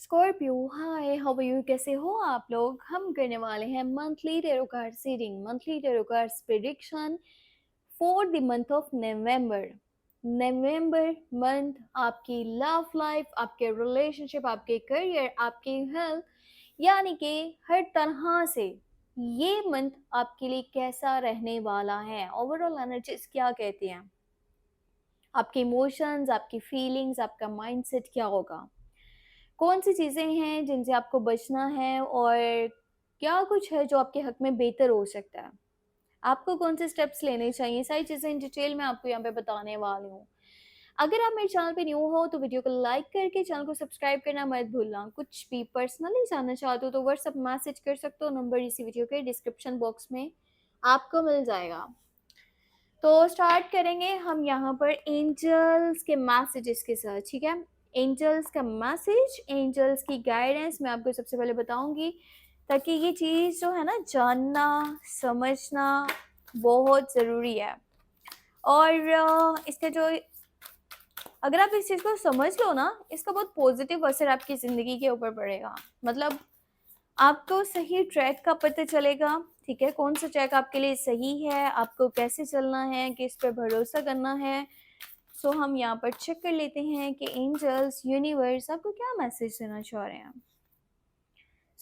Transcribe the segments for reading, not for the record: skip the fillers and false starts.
Scorpio, hi, how are you? कैसे हो आप लोग? हम करने वाले हैं monthly tarot card reading, monthly tarot card prediction for the month of November. नवंबर मंथ आपकी लव लाइफ, आपके रिलेशनशिप, आपके करियर, आपकी हेल्थ, यानी कि हर तरह से ये मंथ आपके लिए कैसा रहने वाला है। ओवरऑल एनर्जीज क्या कहती हैं, आपके इमोशंस, आपकी फीलिंग्स, आपका माइंडसेट क्या होगा, कौन सी चीज़ें हैं जिनसे आपको बचना है और क्या कुछ है जो आपके हक में बेहतर हो सकता है, आपको कौन से स्टेप्स लेने चाहिए, सारी चीज़ें इन डिटेल में आपको यहाँ पे बताने वाली हूँ। अगर आप मेरे चैनल पे न्यू हो तो वीडियो को लाइक करके चैनल को सब्सक्राइब करना मत भूलना। कुछ भी पर्सनली जानना चाहते हो तो व्हाट्सएप मैसेज कर सकते हो, नंबर इसी वीडियो के डिस्क्रिप्शन बॉक्स में आपको मिल जाएगा। तो स्टार्ट करेंगे हम यहाँ पर एंजल्स के मैसेजेस के साथ, ठीक है। एंजल्स का मैसेज, एंजल्स की गाइडेंस मैं आपको सबसे पहले बताऊंगी, ताकि ये चीज़ जो है ना, जानना समझना बहुत ज़रूरी है। और इसका जो, अगर आप इस चीज़ को समझ लो ना, इसका बहुत पॉजिटिव असर आपकी ज़िंदगी के ऊपर पड़ेगा। मतलब आपको सही ट्रैक का पता चलेगा, ठीक है, कौन सा ट्रैक आपके लिए सही है, आपको कैसे चलना है, किस पर भरोसा करना है। सो हम यहाँ पर चेक कर लेते हैं कि एंजल्स, यूनिवर्स आपको क्या मैसेज देना चाह रहे हैं।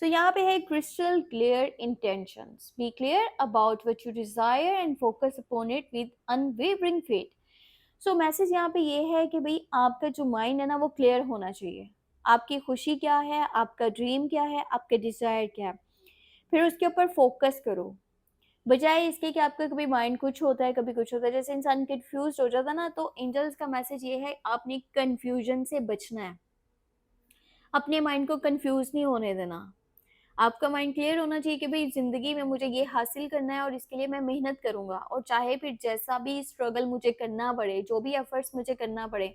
सो यहाँ पे है crystal clear intentions, be clear about what you desire and focus upon it with unwavering faith. So message यहाँ पे ये है कि भाई आपका जो माइंड है ना, वो क्लियर होना चाहिए। आपकी खुशी क्या है, आपका ड्रीम क्या है, आपका डिजायर क्या है, फिर उसके ऊपर फोकस करो। बजाय इसके कि आपका कभी माइंड कुछ होता है, कभी कुछ होता है, जैसे इंसान कंफ्यूज हो जाता है ना, तो एंजल्स का मैसेज ये है, आपने कंफ्यूजन से बचना है। अपने माइंड को कंफ्यूज नहीं होने देना। आपका माइंड क्लियर होना चाहिए कि भाई जिंदगी में मुझे ये हासिल करना है और इसके लिए मैं मेहनत करूंगा, और चाहे फिर जैसा भी स्ट्रगल मुझे करना पड़े, जो भी एफर्ट्स मुझे करना पड़े,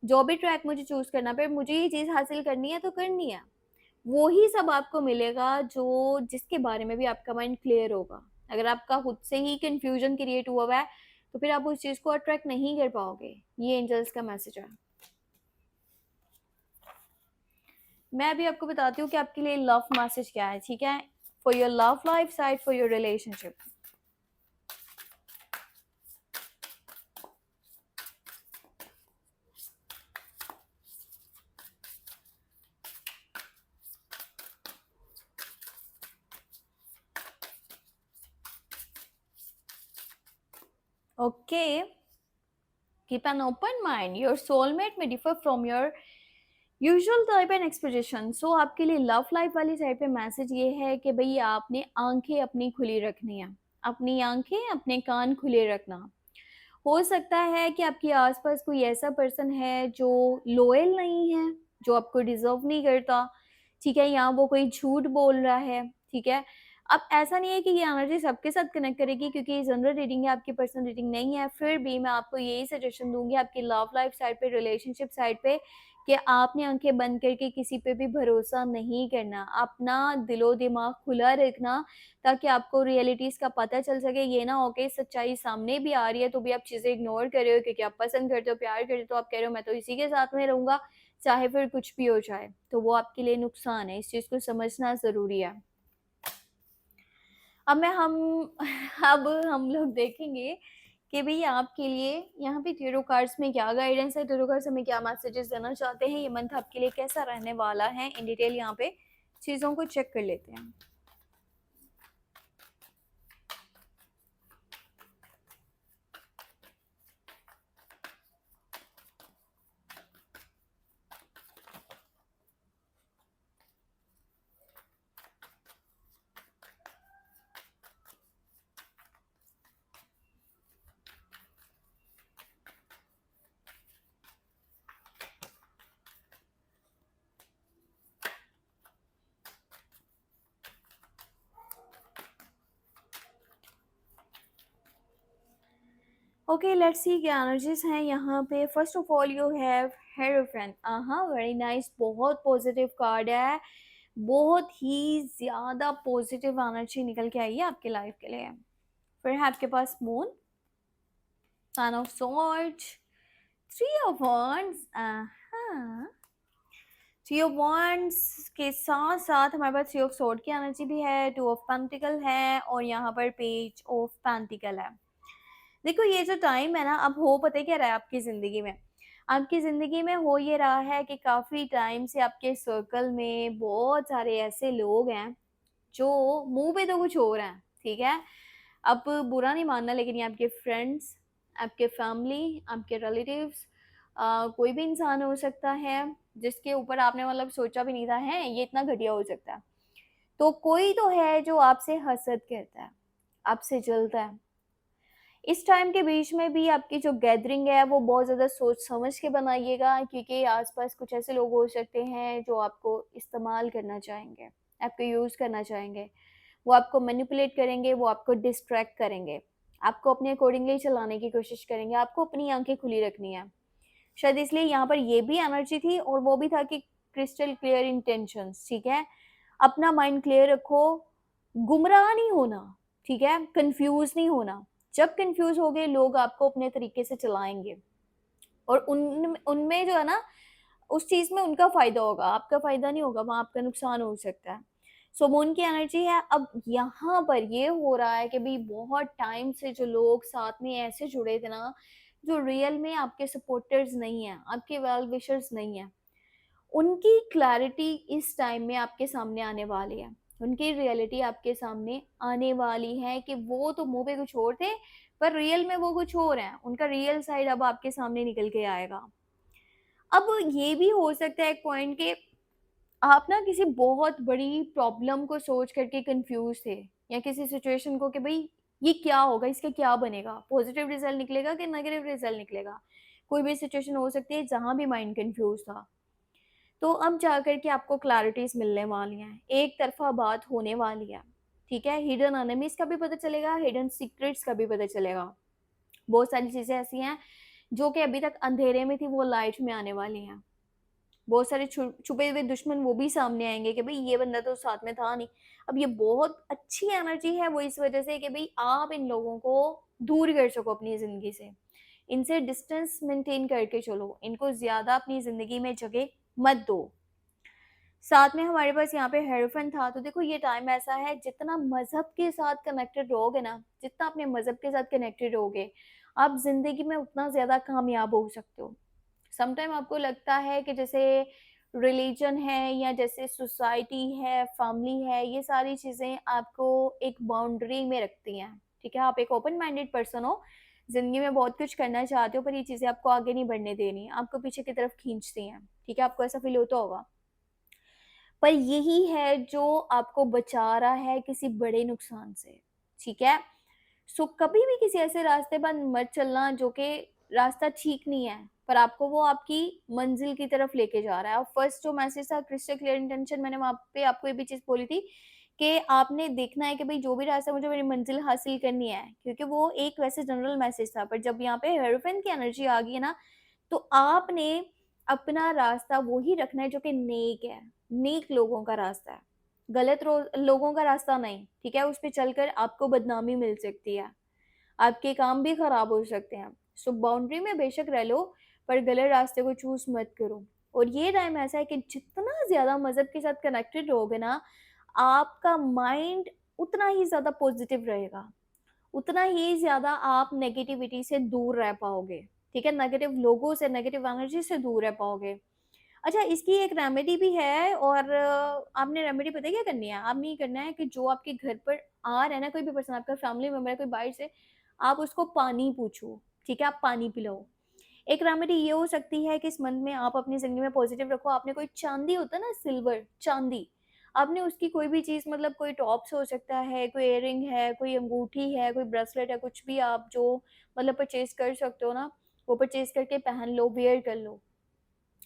जो भी ट्रैक मुझे चूज करना पड़े, मुझे ये चीज हासिल करनी है तो करनी है। वो ही सब आपको मिलेगा जो, जिसके बारे में भी आपका माइंड क्लियर होगा। अगर आपका खुद से ही कंफ्यूजन क्रिएट हुआ हुआ है तो फिर आप उस चीज को अट्रैक्ट नहीं कर पाओगे। ये एंजल्स का मैसेज है। मैं अभी आपको बताती हूँ कि आपके लिए लव मैसेज क्या है, ठीक है, for your love life side, for your relationship. Okay, keep an open mind, your soulmate may differ from your usual type and expectation. So आपके लिए लव लाइफ वाली साइड पे मैसेज ये है कि भाई आपने आंखें अपनी खुली रखनी है, अपनी आंखें अपने कान खुले रखना। हो सकता है कि आपके आसपास कोई ऐसा पर्सन है जो लॉयल नहीं है, जो आपको डिजर्व नहीं करता, ठीक है, या वो कोई झूठ बोल रहा है, ठीक है। अब ऐसा नहीं है कि ये एनर्जी सबके साथ कनेक्ट करेगी, क्योंकि ये जनरल रीडिंग है, आपकी पर्सनल रीडिंग नहीं है। फिर भी मैं आपको यही सजेशन दूंगी आपकी लव लाइफ साइड पे, रिलेशनशिप साइड पे, कि आपने आंखें बंद करके किसी पे भी भरोसा नहीं करना, अपना दिलो दिमाग खुला रखना, ताकि आपको रियलिटीज का पता चल सके। ये ना हो कि सच्चाई सामने भी आ रही है तो भी आप चीजें इग्नोर कर रहे हो, क्योंकि आप पसंद करते हो, प्यार करते हो, तो आप कह रहे हो मैं तो इसी के साथ में रहूंगा चाहे फिर कुछ भी हो जाए, तो वो आपके लिए नुकसान है। इस चीज को समझना जरूरी है। अब मैं हम अब हम लोग देखेंगे कि भाई आपके लिए यहाँ पे टैरो कार्ड्स में क्या गाइडेंस है, टैरो कार्ड्स हमें क्या मैसेजेस देना चाहते हैं, ये मंथ आपके लिए कैसा रहने वाला है। इन डिटेल यहाँ पे चीजों को चेक कर लेते हैं। ओके, लेट्स सी क्या एनर्जीज हैं यहाँ पे। First of all you have hierophant. हाँ, वेरी नाइस, बहुत पॉजिटिव कार्ड है, बहुत ही ज्यादा पॉजिटिव एनर्जी निकल के आई है आपके लाइफ के लिए। फिर है आपके पास moon, sun of swords, three of wands, three of wands के साथ साथ हमारे पास थ्री ऑफ sword की एनर्जी भी है, टू ऑफ पेंटिकल है और यहाँ पर पेज ऑफ पेंटिकल है। देखो ये जो टाइम है ना, अब हो पता है क्या रहा है आपकी ज़िंदगी में? आपकी ज़िंदगी में हो ये रहा है कि काफ़ी टाइम से आपके सर्कल में बहुत सारे ऐसे लोग हैं, जो मुँह पे तो कुछ और हैं, ठीक है? अब बुरा नहीं मानना, लेकिन ये आपके फ्रेंड्स, आपके फैमिली, आपके रिलेटिव्स, कोई भी इंसान हो सकता है, जिसके ऊपर आपने मतलब सोचा भी नहीं था, हैं, ये इतना घटिया हो सकता है। तो कोई तो है जो आपसे हसद करता है, आपसे जलता है। इस टाइम के बीच में भी आपकी जो गैदरिंग है वो बहुत ज़्यादा सोच समझ के बनाइएगा, क्योंकि आसपास कुछ ऐसे लोग हो सकते हैं जो आपको इस्तेमाल करना चाहेंगे, आपको यूज़ करना चाहेंगे। वो आपको मैनिपुलेट करेंगे, वो आपको डिस्ट्रैक्ट करेंगे, आपको अपने अकॉर्डिंगली चलाने की कोशिश करेंगे, आपको अपनी आँखें खुली रखनी है। शायद इसलिए यहाँ पर ये भी एनर्जी थी और वो भी था कि क्रिस्टल क्लियर इंटेंशंस, ठीक है? अपना माइंड क्लियर रखो, गुमराह नहीं होना, ठीक है? कन्फ्यूज़ नहीं होना। जब कन्फ्यूज़ होगे लोग आपको अपने तरीके से चलाएँगे और उनमें जो है ना, उस चीज़ में उनका फ़ायदा होगा, आपका फ़ायदा नहीं होगा, वहाँ आपका नुकसान हो सकता है। सो मून की एनर्जी है। अब यहाँ पर ये हो रहा है कि भई बहुत टाइम से जो लोग साथ में ऐसे जुड़े थे ना, जो रियल में आपके सपोर्टर्स नहीं हैं, आपके वेल विशर्स नहीं हैं, उनकी क्लैरिटी इस टाइम में आपके सामने आने वाली है। उनकी रियलिटी आपके सामने आने वाली है कि वो तो मुँह पे कुछ और थे, पर रियल में वो कुछ और हैं। उनका रियल साइड अब आपके सामने निकल के आएगा। अब ये भी हो सकता है एक पॉइंट के आप ना किसी बहुत बड़ी प्रॉब्लम को सोच करके कंफ्यूज थे, या किसी सिचुएशन को कि भाई ये क्या होगा, इसका क्या बनेगा, पॉजिटिव रिजल्ट निकलेगा कि नेगेटिव रिजल्ट निकलेगा। कोई भी सिचुएशन हो सकती है जहां भी माइंड कंफ्यूज था। तो अब जाकर के आपको क्लैरिटीज मिलने वाली हैं, एक तरफा बात होने वाली है, ठीक है? हिडन एनिमीज का भी पता चलेगा, हिडन सीक्रेट्स का भी पता चलेगा। बहुत सारी चीजें ऐसी हैं जो कि अभी तक अंधेरे में थी, वो लाइट में आने वाली हैं। बहुत सारे छुपे हुए दुश्मन वो भी सामने आएँगे कि भई ये बंदा तो साथ में था नहीं। अब ये बहुत अच्छी एनर्जी है वो इस वज़ह से कि भई आप इन लोगों को दूर कर सको अपनी ज़िंदगी से। इनसे डिस्टेंस मेंटेन करके चलो, इनको ज़्यादा अपनी ज़िंदगी में जगह मत दो। साथ में हमारे पास यहाँ पे हेरोफेंट था, तो देखो ये टाइम ऐसा है, जितना मज़हब के साथ कनेक्टेड रहोगे ना, जितना अपने मज़हब के साथ कनेक्टेड रहोगे, आप ज़िंदगी में उतना ज़्यादा कामयाब हो सकते हो। समटाइम आपको लगता है कि जैसे रिलीजन है या जैसे सोसाइटी है, फैमिली है, ये सारी चीज़ें आपको एक बाउंड्री में रखती हैं, ठीक है? आप एक ओपन माइंडेड पर्सन हो, ज़िंदगी में बहुत कुछ करना चाहते हो, पर ये चीज़ें आपको आगे नहीं बढ़ने देनी, आपको पीछे की तरफ खींचती हैं, ठीक है? आपको ऐसा फ़ील होता होगा। पर यही है जो आपको बचा रहा है किसी बड़े नुकसान से, ठीक है? सो कभी भी किसी ऐसे रास्ते पर मत चलना जो कि रास्ता ठीक नहीं है, पर आपको वो आपकी मंजिल की तरफ लेके जा रहा है। और फर्स्ट जो मैसेज था क्रिस्टल क्लियर इंटेंशन, मैंने वहाँ पे आपको ये भी चीज़ बोली थी कि आपने देखना है कि भई जो भी रास्ता मुझे मेरी मंजिल हासिल करनी है, क्योंकि वो एक वैसे जनरल मैसेज था। पर जब यहाँ पे हेरोफेंट की एनर्जी आ गई है ना, तो आपने अपना रास्ता वही रखना है जो कि नेक है, नेक लोगों का रास्ता है, गलत लोगों का रास्ता नहीं, ठीक है? उस पे चलकर आपको बदनामी मिल सकती है, आपके काम भी खराब हो सकते हैं। सो बाउंड्री में बेशक रह लो, पर गलत रास्ते को चूज़ मत करो। और ये टाइम ऐसा है कि जितना ज़्यादा मज़हब के साथ कनेक्टेड रहोगे ना, आपका माइंड उतना ही ज़्यादा पॉजिटिव रहेगा, उतना ही ज़्यादा आप नेगेटिविटी से दूर रह पाओगे, ठीक है? नेगेटिव लोगों से, नेगेटिव एनर्जी से दूर रह पाओगे। अच्छा, इसकी एक रेमेडी भी है, और आपने रेमेडी पता है क्या करनी है? आपने ये करना है कि जो आपके घर पर आ रहा है ना कोई भी पर्सन, आपका फैमिली मेंबर है कोई बाहर से, आप उसको पानी पूछो, ठीक है? आप पानी पिलाओ। एक रेमेडी ये हो सकती है कि इस मंथ में आप अपनी ज़िंदगी में पॉजिटिव रखो। आपने कोई चांदी होता है ना, सिल्वर, चांदी, आपने उसकी कोई भी चीज़, मतलब कोई टॉप्स हो सकता है, कोई इयररिंग है, कोई अंगूठी है, कोई ब्रेसलेट है, कुछ भी आप जो मतलब परचेज़ कर सकते हो ना, वो परचेज़ करके पहन लो, वियर कर लो।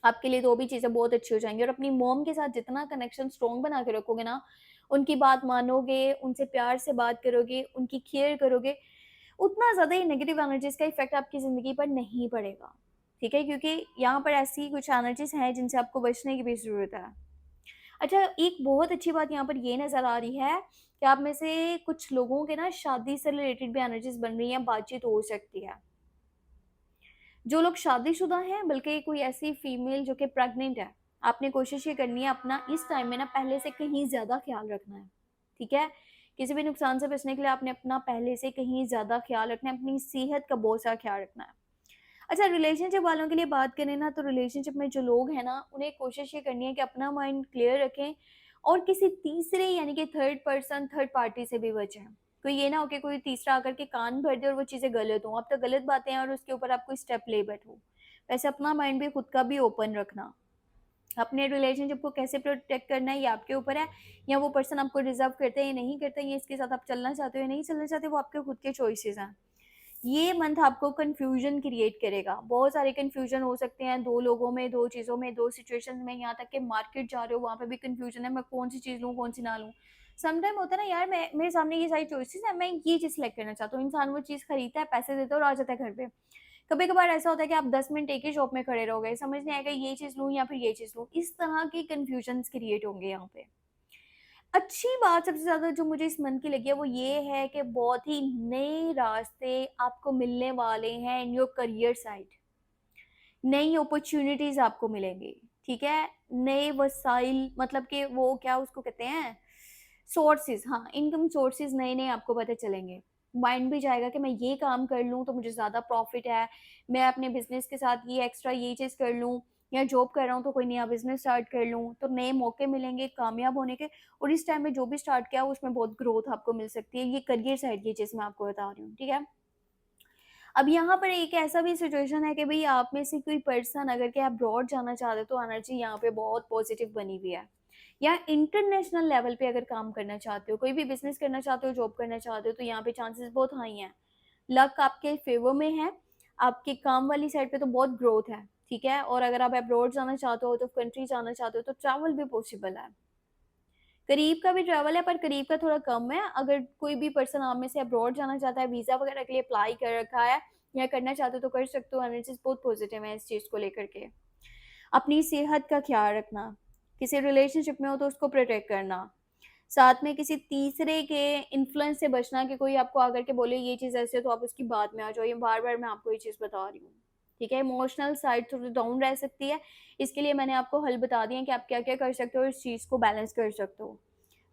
आपके लिए तो वो भी चीज़ें बहुत अच्छी हो जाएँगी। और अपनी मॉम के साथ जितना कनेक्शन स्ट्रॉन्ग बना के रखोगे ना, उनकी बात मानोगे, उनसे प्यार से बात करोगे, उनकी केयर करोगे, उतना ज़्यादा ये नेगेटिव एनर्जीज़ का इफ़ेक्ट आपकी ज़िंदगी पर नहीं पड़ेगा, ठीक है? क्योंकि यहाँ पर ऐसी कुछ एनर्जीज़ हैं जिनसे आपको बचने की भी ज़रूरत है। अच्छा, एक बहुत अच्छी बात यहाँ पर ये नज़र आ रही है कि आप में से कुछ लोगों के ना शादी से रिलेटेड भी एनर्जीज़ बन रही हैं, बातचीत हो सकती है। जो लोग शादीशुदा हैं, बल्कि कोई ऐसी फीमेल जो कि प्रेग्नेंट है, आपने कोशिश ये करनी है अपना इस टाइम में ना पहले से कहीं ज़्यादा ख्याल रखना है, ठीक है? किसी भी नुकसान से बचने के लिए आपने अपना पहले से कहीं ज़्यादा ख्याल रखना है, अपनी सेहत का बहुत सारा ख्याल रखना है। अच्छा, रिलेशनशिप वालों के लिए बात करें ना, तो रिलेशनशिप में जो लोग हैं ना, उन्हें कोशिश ये करनी है कि अपना माइंड क्लियर रखें और किसी तीसरे यानी कि थर्ड पर्सन, थर्ड पार्टी से भी बचें। कोई ये ना हो कि कोई तीसरा आकर के कान भर दे और वो चीज़ें गलत हों, आप तो गलत बातें हैं और उसके ऊपर आप कोई स्टेप ले बैठो। वैसे अपना माइंड भी खुद का भी ओपन रखना। अपने रिलेशनशिप को कैसे प्रोटेक्ट करना है ये आपके ऊपर है, या वो पर्सन आपको डिज़र्व करता है या नहीं करता, या इसके साथ आप चलना चाहते हो या नहीं चलना चाहते, वो आपके खुद के चॉइसेस हैं। ये मंथ आपको कन्फ्यूजन क्रिएट करेगा। बहुत सारे कन्फ्यूजन हो सकते हैं 2 लोगों में, 2 चीज़ों में, 2 सिचुएशंस में, यहाँ तक कि मार्केट जा रहे हो वहाँ पे भी कन्फ्यूजन है, मैं कौन-सी चीज़ लूँ, कौन-सी ना लूँ। समटाइम होता है ना यार, मैं मेरे सामने ये सारी चॉइसेस हैं, मैं ये चीज़ सेलेक्ट करना चाहता हूँ। इंसान वो चीज़ खरीदता है, पैसे देता है और आ जाता है घर पे। कभी-कभार ऐसा होता है कि आप 10 मिनट एक ही शॉप में खड़े रहोगे, समझ नहीं आएगा ये चीज़ लूँ या फिर ये चीज़ लूँ। इस तरह के कन्फ्यूजन्स क्रिएट होंगे यहाँ पे। अच्छी बात सबसे ज़्यादा जो मुझे इस मंथ की लगी है वो ये है कि बहुत ही नए रास्ते आपको मिलने वाले हैं इन योर करियर साइड। नई अपॉर्च्युनिटीज़ आपको मिलेंगी, ठीक है? नए वसाइल, मतलब कि वो क्या उसको कहते हैं, सोर्सेज़, हाँ, इनकम सोर्सेज़ नए-नए आपको पता चलेंगे। माइंड भी जाएगा कि मैं ये काम कर लूँ तो मुझे ज़्यादा प्रॉफ़िट है, मैं अपने बिज़नेस के साथ ये एक्स्ट्रा ये चीज़ कर लूँ, या जॉब कर रहा हूँ तो कोई नया बिज़नेस स्टार्ट कर लूँ, तो नए मौके मिलेंगे कामयाब होने के। और इस टाइम में जो भी स्टार्ट किया उसमें बहुत ग्रोथ आपको मिल सकती है। ये करियर साइड की चीज़ मैं आपको बता रही हूँ, ठीक है? अब यहाँ पर एक ऐसा भी सिचुएशन है कि भई आप में से कोई पर्सन अगर के अब्रॉड जाना चाह रहे हो, तो एनर्जी यहाँ पे बहुत पॉजिटिव बनी हुई है। या इंटरनेशनल लेवल पे अगर काम करना चाहते हो, कोई भी बिज़नेस करना चाहते हो, जॉब करना चाहते हो, तो यहाँ पे चांसेस बहुत हाई हैं। लक आपके फ़ेवर में है, आपके काम वाली साइड पे तो बहुत ग्रोथ है, ठीक है? और अगर आप अब्रॉड जाना चाहते हो, आउट ऑफ कंट्री जाना चाहते हो, तो ट्रैवल भी पॉसिबल है। करीब का भी ट्रैवल है पर करीब का थोड़ा कम है। अगर कोई भी पर्सन आप में से अब्रॉड जाना चाहता है, वीज़ा वगैरह के लिए अप्लाई कर रखा है या करना चाहते हो तो कर सकते हो। एनालिसिस बहुत पॉजिटिव है इस चीज़ को लेकर के। अपनी सेहत का ख़्याल रखना, किसी रिलेशनशिप में हो तो उसको प्रोटेक्ट करना, साथ में किसी तीसरे के इन्फ्लुएंस से बचना कि कोई आपको आकर के बोले ये चीज़ ऐसे है तो आप उसकी बात में आ जाओ। ये बार-बार मैं आपको ये चीज़ बता रही हूँ, ठीक है? इमोशनल साइड थोड़ी डाउन रह सकती है, इसके लिए मैंने आपको हल बता दिए हैं कि आप क्या-क्या कर सकते हो और इस चीज़ को बैलेंस कर सकते हो।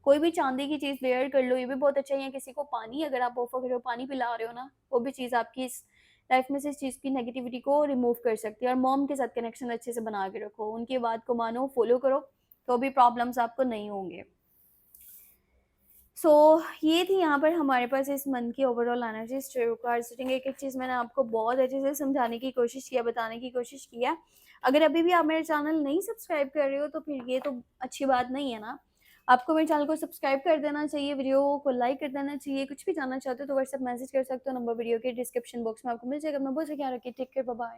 कोई भी चांदी की चीज़ वेयर कर लो, ये भी बहुत अच्छा है। या किसी को पानी अगर आप ऑफ़र कर रहे हो, पानी पिला रहे हो ना, वो भी चीज़ आपकी इस लाइफ़ में से इस चीज़ की नेगेटिविटी को रिमूव कर सकती है। और मॉम के साथ कनेक्शन अच्छे से बना के रखो, उनकी बात को मानो, फ़ॉलो करो, तो भी प्रॉब्लम्स आपको नहीं होंगे। सो ये थी यहाँ पर हमारे पास इस मंथ की overall energy stereo card setting. एक-एक चीज़ मैंने आपको बहुत अच्छे से समझाने की कोशिश किया, बताने की कोशिश की है। अगर अभी भी आप मेरे चैनल नहीं सब्सक्राइब कर रहे हो तो फिर ये तो अच्छी बात नहीं है ना। आपको मेरे चैनल को सब्सक्राइब कर देना चाहिए, वीडियो को लाइक कर देना चाहिए। कुछ भी जानना चाहते हो तो व्हाट्सएप मैसेज कर सकते हो, नंबर वीडियो के डिस्क्रिप्शन बॉक्स में आपको मिल जाएगा। अपना बहुत सा ख्याल रखिए, टेक केयर, बाय बाय।